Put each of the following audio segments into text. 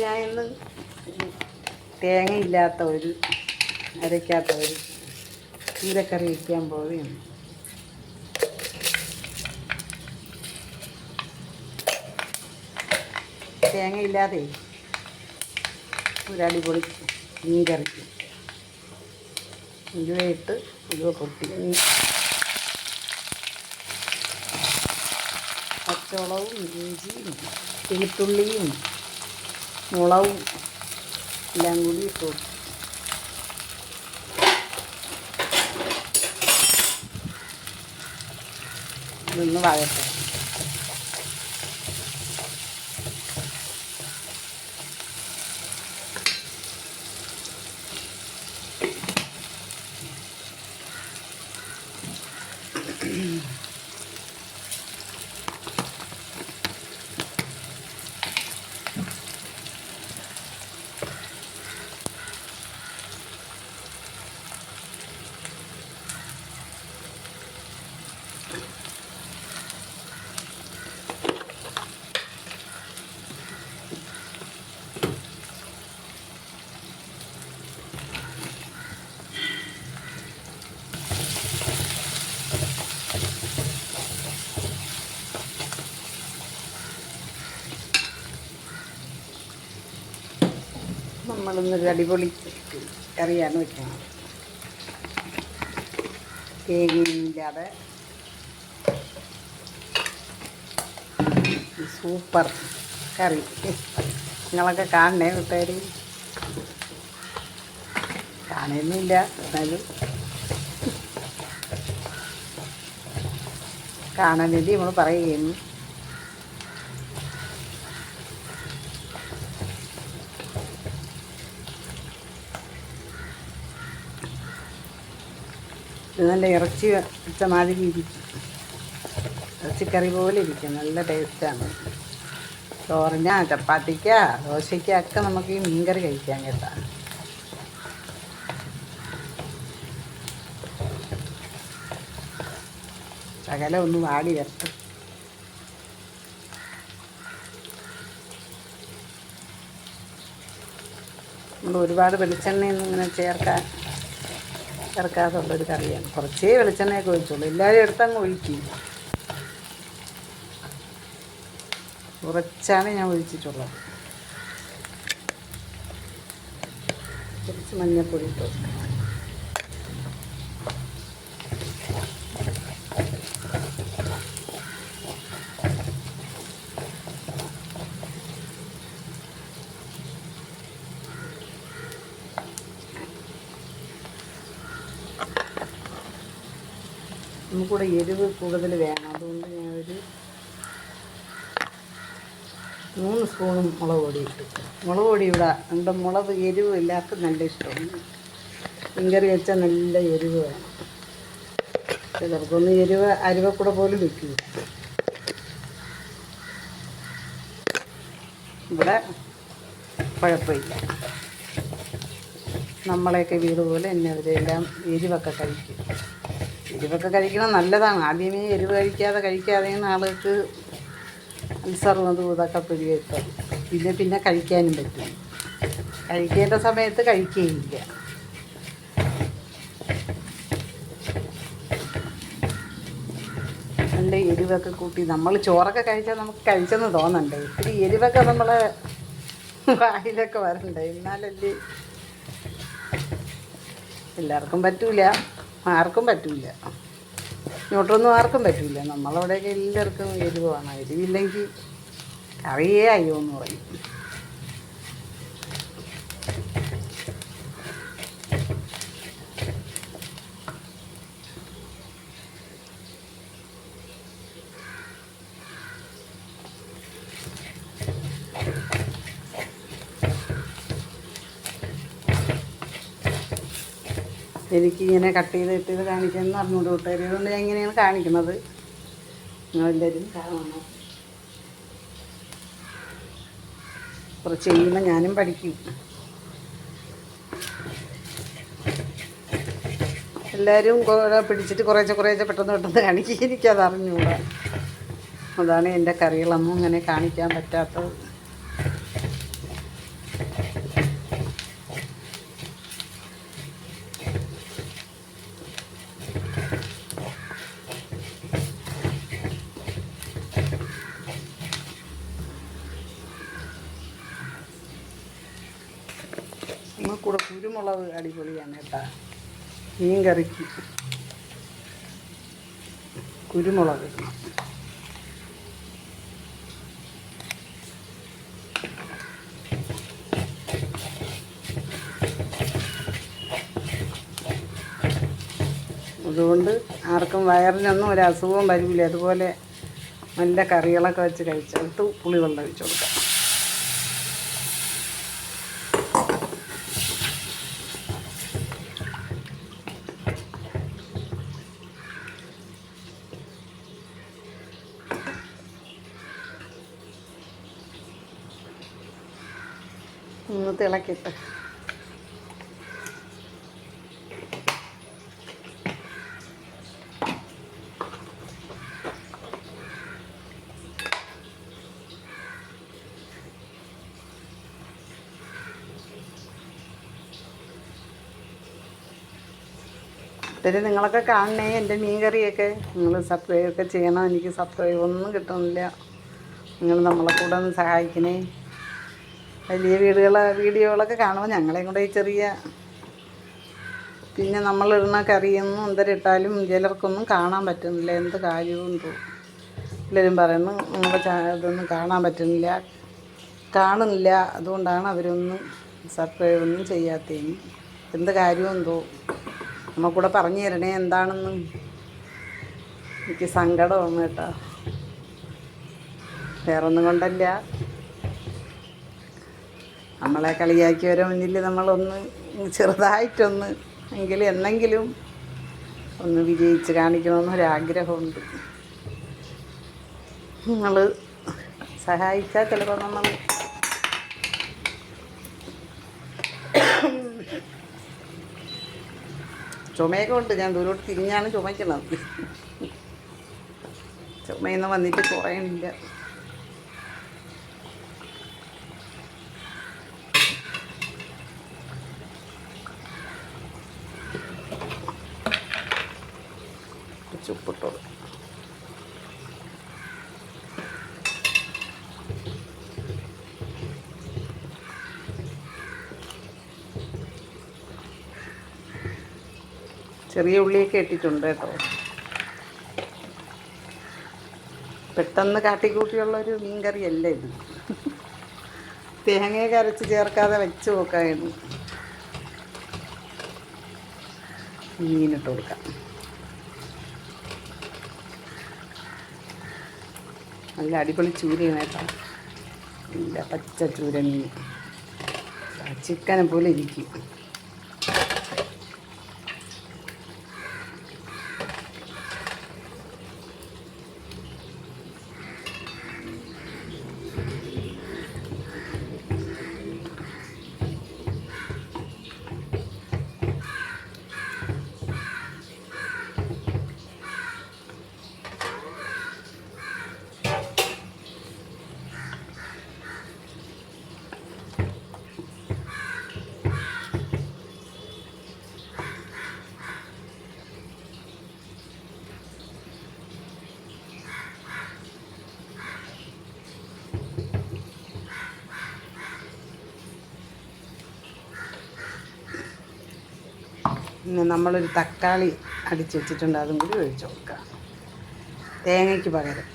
ഞാൻ ഇന്ന് തേങ്ങയില്ലാത്ത അരയ്ക്കാത്ത ഒരു ചീരക്കറി വയ്ക്കാൻ പോവുകയാണ്. തേങ്ങയില്ലാതെ ഒരടിപൊളി മീൻ കറി. ഉലുവയിട്ട് ഉലുവ പൊട്ടി പച്ചമുളകും ഇഞ്ചിയും വെളുത്തുള്ളിയും മുളകും എല്ലാം കൂടി ഇട്ടു. ഇതൊന്ന് വഴട്ടെ. നമ്മളിന്നൊരു അടിപൊളി കറിയാണ് വയ്ക്കുന്നത്. തേങ്ങയില്ലാതെ സൂപ്പർ കറി. നിങ്ങളൊക്കെ കാണണേ കൂട്ടുകാർ. കാണുന്നില്ല എന്നാലും കാണാൻ വേണ്ടി നമ്മൾ പറയുകയാണ്. ഇത് നല്ല ഇറച്ചി വെച്ച മാതിരി ഇരിക്കും. ഇറച്ചിക്കറി പോലെ ഇരിക്കും. നല്ല ടേസ്റ്റാണ്. ചോറിന്, ചപ്പാത്തിക്ക്, ദോശയ്ക്കൊക്കെ നമുക്ക് ഈ മീൻകറി കഴിക്കാൻ കേട്ടാ. ശകലം ഒന്ന് വാടി വരട്ടെ. നമ്മൾ ഒരുപാട് വെളിച്ചെണ്ണയൊന്നും ഇങ്ങനെ ചേർക്കാതുള്ളൊരു കറിയാണ്. കുറച്ചേ വെളിച്ചെണ്ണയൊക്കെ ഒഴിച്ചുള്ളൂ. എല്ലാവരും എടുത്തങ്ങ് ഒഴിക്കും. കുറച്ചാണ് ഞാൻ ഒഴിച്ചിട്ടുള്ളത്. കുറച്ച് മഞ്ഞൾപ്പൊടി ഇട്ടു. നമുക്കിവിടെ എരിവ് കൂടുതൽ വേണം. അതുകൊണ്ട് ഞാൻ ഒരു 3 സ്പൂണും മുളക് പൊടി ഇട്ടു. മുളക് പൊടി ഇവിടെ നമ്മുടെ മുളക് എരിവ് എല്ലാവർക്കും നല്ല ഇഷ്ടമാണ്. മീൻകറി വെച്ചാൽ നല്ല എരിവ് വേണം. ചിലർക്കൊന്നും എരിവ് അരുവക്കൂടെ പോലും വെക്കില്ല. ഇവിടെ കുഴപ്പമില്ല. നമ്മളെയൊക്കെ വീട് പോലെ തന്നെ അവരെല്ലാം എരിവൊക്കെ കഴിക്കും. എരിവൊക്കെ കഴിക്കണം, നല്ലതാണ്. ആദ്യമേ എരിവ് കഴിക്കാതെയാണ് ആൾക്ക് അൾസറും അതും ഇതൊക്കെ പിടികിട്ടും. പിന്നെ കഴിക്കാനും പറ്റും. കഴിക്കേണ്ട സമയത്ത് കഴിക്കുകയില്ല. നല്ല എരിവൊക്കെ കൂട്ടി നമ്മൾ ചോറൊക്കെ കഴിച്ചാൽ നമുക്ക് കഴിച്ചെന്ന് തോന്നണ്ടേ. ഇത്തിരി എരിവൊക്കെ നമ്മളെ വായിലൊക്കെ വരണ്ടേ. എന്നാലല്ലേ. എല്ലാവർക്കും പറ്റൂല, ആർക്കും പറ്റൂല. ഇങ്ങോട്ടൊന്നും ആർക്കും പറ്റില്ല. നമ്മളവിടെയൊക്കെ എല്ലാവർക്കും എരിവാണ്. എരിവില്ലെങ്കിൽ കറിയേ അയ്യോ എന്ന് പറയും. എനിക്കിങ്ങനെ കട്ട് ചെയ്തിട്ട് കാണിക്കാമെന്ന് അറിഞ്ഞുകൊണ്ട് കൂട്ടുകാർ. അതുകൊണ്ട് ഞാൻ ഇങ്ങനെയാണ് കാണിക്കുന്നത്. നിങ്ങളെല്ലാവരും കാണണം. കുറച്ച് കഴിയുമ്പോൾ ഞാനും പഠിക്കും. എല്ലാവരും പിടിച്ചിട്ട് കുറേശ്ശെ പെട്ടെന്ന് കാണിക്കും. എനിക്കത് അറിഞ്ഞുകൂടാ. അതാണ് എൻ്റെ കറികളൊന്നും അങ്ങനെ കാണിക്കാൻ പറ്റാത്തത്. കൂടെ കുരുമുളക് അടിപൊളിയാണ് കേട്ടോ. മീൻ കറിക്ക് കുരുമുളക് ഇടണം. അതുകൊണ്ട് ആർക്കും വയറിനൊന്നും ഒരു അസുഖവും വരില്ല. അതുപോലെ നല്ല കറികളൊക്കെ വെച്ച് കഴിച്ചെടുത്ത് പുളിവെള്ളം ഒഴിച്ച് കൊടുക്കാം. ഒന്ന് തിളക്കിട്ട് പിന്നെ നിങ്ങളൊക്കെ കാണണേ എൻ്റെ മീൻ കറിയൊക്കെ. നിങ്ങൾ സബ്സ്ക്രൈബൊക്കെ ചെയ്യണം. എനിക്ക് സബ്സ്ക്രൈബ് ഒന്നും കിട്ടുന്നില്ല. നിങ്ങൾ നമ്മളെ കൂടെ ഒന്ന് സഹായിക്കണേ. വലിയ വീഡിയോകളൊക്കെ കാണുമ്പോൾ ഞങ്ങളെയും കൂടെ ഈ ചെറിയ പിന്നെ നമ്മളിടുന്ന കറിയൊന്നും എന്തരിട്ടാലും ചിലർക്കൊന്നും കാണാൻ പറ്റുന്നില്ല. എന്ത് കാര്യവും തോന്നും. എല്ലാവരും പറയുന്നു നമ്മുടെ ഇതൊന്നും കാണാൻ കാണുന്നില്ല. അതുകൊണ്ടാണ് അവരൊന്നും സബ്സ്ക്രൈബ് ഒന്നും ചെയ്യാത്തതിന്. എന്ത് കാര്യവും തോന്നും. നമ്മൾക്കൂടെ പറഞ്ഞു തരണേ എന്താണെന്ന്. എനിക്ക് സങ്കടമാണ് കേട്ടോ. വേറൊന്നും കൊണ്ടല്ല, നമ്മളെ കളിയാക്കിയവരെ മുന്നിൽ നമ്മളൊന്ന് ചെറുതായിട്ടൊന്ന് എന്നെങ്കിലും ഒന്ന് വിജയിച്ച് കാണിക്കണമെന്നൊരാഗ്രഹമുണ്ട്. നിങ്ങൾ സഹായിച്ചാൽ ചിലപ്പോൾ നമ്മൾ ചുമയൊക്കെ ഉണ്ട്. ഞാൻ ദൂരോട്ട് തിരിഞ്ഞാണ് ചുമയ്ക്കുന്നത്. ചുമയൊന്നും വന്നിട്ട് കുറയണില്ല. ഉപ്പിട്ടോളൂ. ചെറിയ ഉള്ളിയൊക്കെ ഇട്ടിട്ടുണ്ട് കേട്ടോ. പെട്ടെന്ന് കാട്ടിക്കൂട്ടിയുള്ളൊരു മീൻ കറിയല്ല ഇത്. തേങ്ങയൊക്കെ അരച്ച് ചേർക്കാതെ വെച്ച് നോക്കായിരുന്നു. മീനിട്ട് കൊടുക്കാം. നല്ല അടിപൊളി ചൂരയാണ് കേട്ടോ. നല്ല പച്ച ചൂര മീൻ ചിക്കനെ പോലെ ഇരിക്കും. പിന്നെ നമ്മളൊരു തക്കാളി അടിച്ച് വെച്ചിട്ടുണ്ട്. അതും കൂടി ഒഴിച്ച് കൊടുക്കുക തേങ്ങയ്ക്ക് പകരം.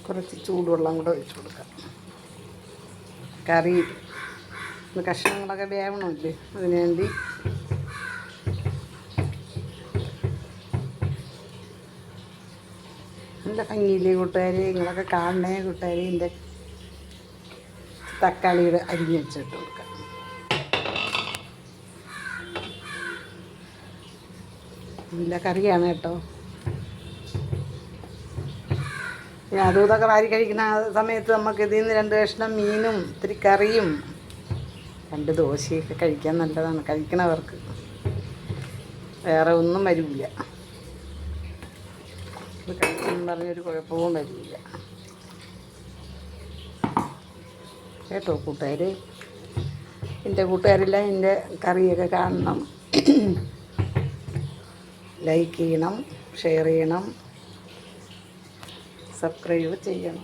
കുറച്ച് ചൂടുവെള്ളം കൂടെ ഒഴിച്ച് കൊടുക്കാം. കറി കഷ്ണങ്ങളൊക്കെ വേവണമല്ലേ, അതിന് വേണ്ടി. നല്ല ഭംഗിയില്ലേ കൂട്ടുകാർ? നിങ്ങളൊക്കെ കാണണേ കൂട്ടുകാർ. എൻ്റെ തക്കാളിയുടെ അരിഞ്ഞ് വെച്ചിട്ട് കൊടുക്കാം. നല്ല കറിയാണ് കേട്ടോ. പിന്നെ അതും ഇതൊക്കെ വാരി കഴിക്കുന്ന സമയത്ത് നമുക്ക് ഇതിൽ നിന്ന് 2 കഷ്ണം മീനും ഇത്തിരി കറിയും 2 ദോശയൊക്കെ കഴിക്കാൻ നല്ലതാണ്. കഴിക്കണവർക്ക് വേറെ ഒന്നും വരില്ല. ഇത് കഴിച്ചെന്ന് പറഞ്ഞൊരു കുഴപ്പവും വരില്ല കേട്ടോ കൂട്ടുകാർ. എൻ്റെ കൂട്ടുകാരെല്ലാം എൻ്റെ കറിയൊക്കെ കാണണം. ലൈക്ക് ചെയ്യണം, ഷെയർ ചെയ്യണം, സബ്സ്ക്രൈബ് ചെയ്യണം.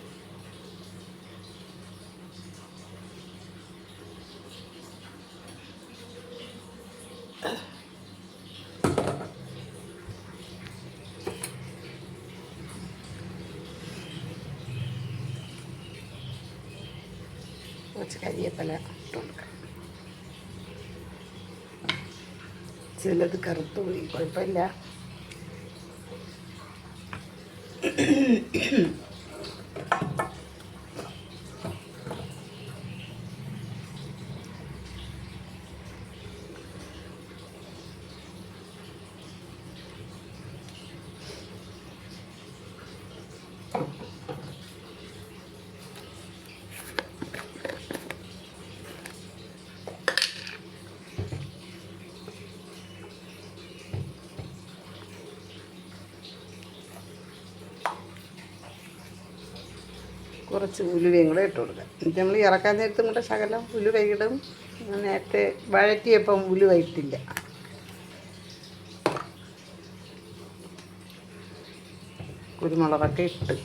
കുറച്ച് കരിയേപ്പില ഇട്ട് കൊടുക്കാം. ചിലത് കറുത്ത് പോയി, കുഴപ്പമില്ല. കുറച്ച് ഉലുവയും കൂടെ ഇട്ട് കൊടുക്കാം. എന്നിട്ട് നമ്മൾ ഇറക്കാൻ നേരത്തും കൂടെ ശകലം ഉലുവയിടും. നേരത്തെ വഴറ്റിയപ്പം ഉലുവ ഇട്ടില്ല. കുരുമുളകൊക്കെ ഇട്ട്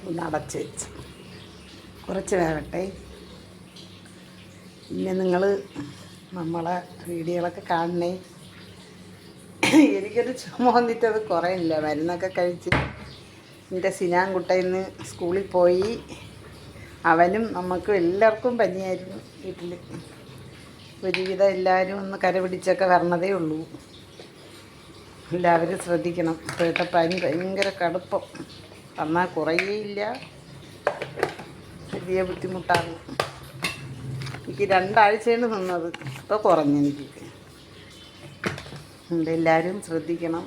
ഒന്ന് അടച്ച് വെച്ച് കുറച്ച് വേവട്ടെ. പിന്നെ നിങ്ങൾ നമ്മളെ വീഡിയോകളൊക്കെ കാണണേ. എനിക്കൊരു ചുമ വന്നിട്ടത് കുറയില്ല. മരുന്നൊക്കെ കഴിച്ച് എൻ്റെ സിനാൻകുട്ട ഇന്ന് സ്കൂളിൽ പോയി. അവനും നമുക്കും എല്ലാവർക്കും പനിയായിരുന്നു വീട്ടിൽ. ഒരുവിധം എല്ലാവരും ഒന്ന് കരപിടിച്ചൊക്കെ വരണതേ ഉള്ളൂ. എല്ലാവരും ശ്രദ്ധിക്കണം. ഇപ്പോഴത്തെ പനി ഭയങ്കര കടുപ്പം. വന്നാൽ കുറയേയില്ല, വലിയ ബുദ്ധിമുട്ടാണ്. എനിക്ക് 2 ആഴ്ചയാണ് നിന്നത്. ഇപ്പോൾ കുറഞ്ഞെനിക്ക്. എല്ലാവരും ശ്രദ്ധിക്കണം.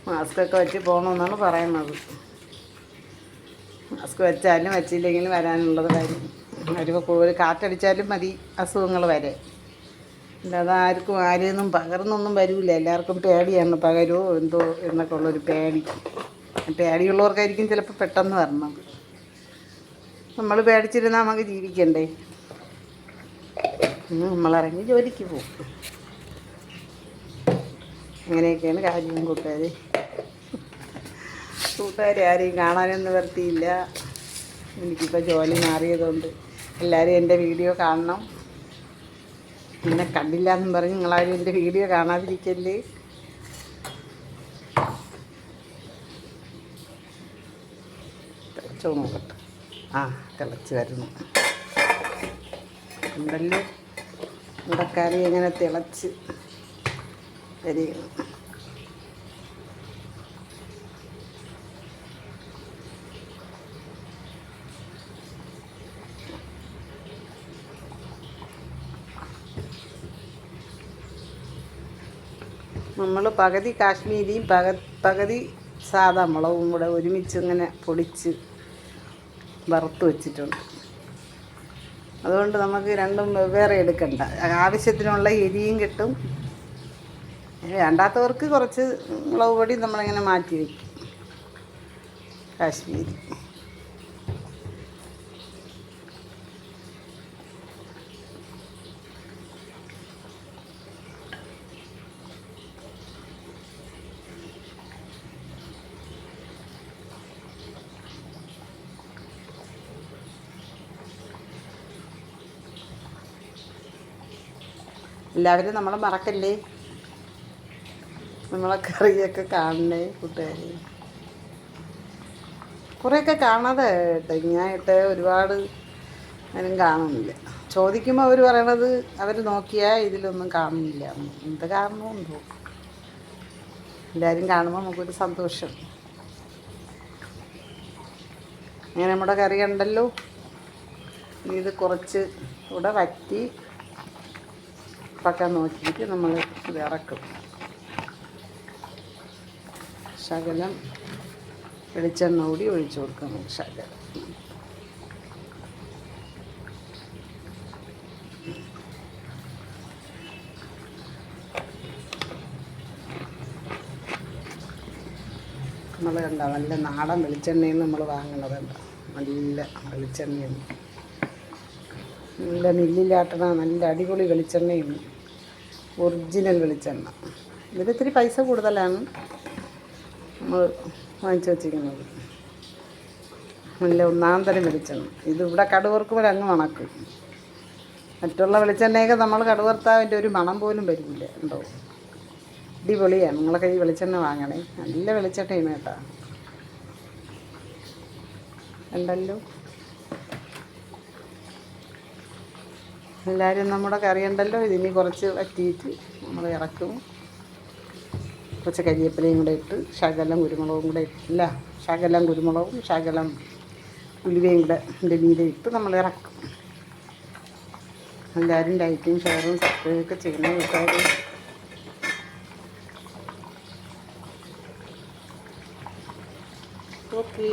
മാസ്കൊക്കെ വെച്ച് പോകണമെന്നാണ് പറയുന്നത്. മാസ്ക് വെച്ചാലും വെച്ചില്ലെങ്കിലും വരാനുള്ളത് വരും. ഒരു കാറ്റടിച്ചാലും മതി അസുഖങ്ങൾ വരെ. അല്ലാതെ ആരെയൊന്നും പകർന്നൊന്നും വരില്ല. എല്ലാവർക്കും പേടിയാണ്, പകരുമോ എന്തോ എന്നൊക്കെ ഉള്ളൊരു പേടി. പേടിയുള്ളവർക്കായിരിക്കും ചിലപ്പോൾ പെട്ടെന്ന് വരണത്. നമ്മൾ പേടിച്ചിരുന്നാൽ നമുക്ക് ജീവിക്കണ്ടേ. നമ്മളിറങ്ങി ജോലിക്ക് പോകും. അങ്ങനെയൊക്കെയാണ് കാര്യം കൂട്ടുകാർ. ആരെയും കാണാനൊന്നും നിർത്തിയില്ല. എനിക്കിപ്പോൾ ജോലി മാറിയതുകൊണ്ട് എല്ലാവരും എൻ്റെ വീഡിയോ കാണണം. എന്നെ കണ്ടില്ല എന്നും പറഞ്ഞ് നിങ്ങളാരും എൻ്റെ വീഡിയോ കാണാതിരിക്കല്ലേ. തിളച്ചോ നോക്കട്ടെ. തിളച്ച് വരുന്നു ഉണ്ടല്ലോ. ഇവിടെ കറി എങ്ങനെ തിളച്ച് വരികയാണ്. നമ്മൾ പകുതി കാശ്മീരിയും പകുതി സാദാ മുളകും കൂടെ ഒരുമിച്ച് ഇങ്ങനെ പൊടിച്ച് വറുത്ത് വെച്ചിട്ടുണ്ട്. അതുകൊണ്ട് നമുക്ക് രണ്ടും വെവ്വേറെ എടുക്കണ്ട. ആവശ്യത്തിനുള്ള എരിയും കിട്ടും. വേണ്ടാത്തവർക്ക് കുറച്ച് മുളക് പൊടി നമ്മളിങ്ങനെ മാറ്റി വയ്ക്കും. കാശ്മീരി എല്ലാവരും നമ്മളെ മറക്കല്ലേ. നമ്മളെ കറിയൊക്കെ കാണണേ കൂട്ടുകാർ. കുറേയൊക്കെ കാണാതെ കേട്ടോ. ഞാൻ ഇട്ട് ഒരുപാട് നേരം കാണുന്നില്ല. ചോദിക്കുമ്പോൾ അവർ പറയണത് അവർ നോക്കിയാൽ ഇതിലൊന്നും കാണില്ല. എന്ത് കാരണമുണ്ടോ? എല്ലാവരും കാണുമ്പോൾ നമുക്കൊരു സന്തോഷം. അങ്ങനെ നമ്മുടെ കറി ഉണ്ടല്ലോ. ഇനി ഇത് കുറച്ച് കൂടെ വറ്റി പക്ക നോക്കിയിട്ട് നമ്മൾ ഇത് ഇറക്കും. ശകലം വെളിച്ചെണ്ണ കൂടി ഒഴിച്ചു കൊടുക്കണം. ശകലം നമ്മൾ കണ്ട നല്ല നാടൻ വെളിച്ചെണ്ണയിൽ നമ്മൾ വാങ്ങണതുണ്ട്. നല്ല വെളിച്ചെണ്ണയാണ്, നല്ല നെല്ലിലാട്ടണ നല്ല അടിപൊളി വെളിച്ചെണ്ണയാണ്, ഒറിജിനൽ വെളിച്ചെണ്ണ. ഇതിലിത്തിരി പൈസ കൂടുതലാണ് നമ്മൾ വാങ്ങിച്ചു വച്ചിരിക്കുന്നത്. നല്ല ഒന്നാം തരം വെളിച്ചെണ്ണ. ഇതിവിടെ കടുവറുക്കുമ്പോൾ അങ്ങ് മണക്കും. മറ്റുള്ള വെളിച്ചെണ്ണയൊക്കെ നമ്മൾ കടുവറുത്താൽ അതിൻ്റെ ഒരു മണം പോലും വരില്ല. ഉണ്ടോ? അടിപൊളിയാണ്. നിങ്ങളൊക്കെ ഈ വെളിച്ചെണ്ണ വാങ്ങണേ. നല്ല വെളിച്ചെണ്ണയാണ് കേട്ടോ. ഉണ്ടല്ലോ. എല്ലാവരും നമ്മുടെ കറി ഉണ്ടല്ലോ. ഇതിനി കുറച്ച് വറ്റിയിട്ട് നമ്മൾ ഇറക്കും. കുറച്ച് കരിവേപ്പിലയും കൂടെ ഇട്ട് ശകലം കുരുമുളകും കൂടെ ഇട്ടില്ല, ശകലം കുരുമുളകും ശകലം ഉലുവയും കൂടെ ഇതിൻ്റെ മീതെ ഇട്ട് നമ്മൾ ഇറക്കും. എല്ലാവരും ലൈക്കും ഷെയറും സബ്സ്ക്രൈബൊക്കെ ചെയ്യണം കേട്ടോ. ഓക്കേ.